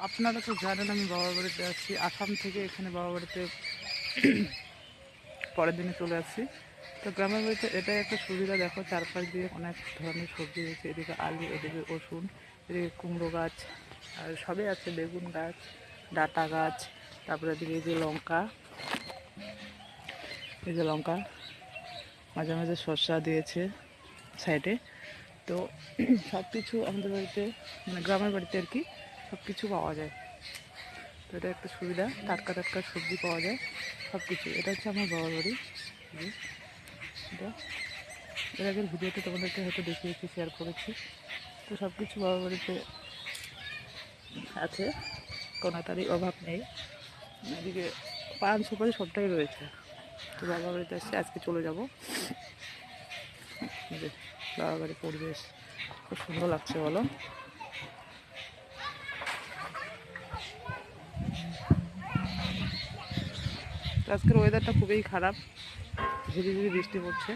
আপনারা তো জানেন আমি বাবার বাড়িতে আসছি, আসাম থেকে এখানে বাবার বাড়িতে পরের দিনে চলে আসছি। তো গ্রামের বাড়িতে এটাই একটা সুবিধা, দেখো চারপাশ দিয়ে অনেক ধরনের সবজি হয়েছে, এদিকে আলু, এদিকে রসুন, এদিকে কুমড়ো গাছ, আর সবই আছে, বেগুন গাছ, ডাঁটা গাছ, তারপরে এদিকে এই যে লঙ্কা, এই যে লঙ্কা, মাঝে মাঝে শসা দিয়েছে সাইডে। তো সব কিছু আমাদের বাড়িতে, মানে গ্রামের বাড়িতে আর কি, সব কিছু পাওয়া যায়। তো এটা একটা সুবিধা, টাটকা টাটকা সবজি পাওয়া যায়, সব কিছু। এটা হচ্ছে আমার বাবার বাড়ি। এটা এর আগের ভিডিওতে তোমাদেরকে হয়তো দেখিয়েছি, শেয়ার করেছি। তো সব কিছু বাবার বাড়িতে আছে, কোনো তারই অভাব নেই। এদিকে পান সুপারি সবটাই রয়েছে। তো বাবার বাড়িতে আসছে, আজকে চলে যাব। বাবার বাড়ির পরিবেশ খুব সুন্দর লাগছে, বলো। তো আজকের ওয়েদারটা খুবই খারাপ, ঝিরিঝিরি বৃষ্টি পড়ছে।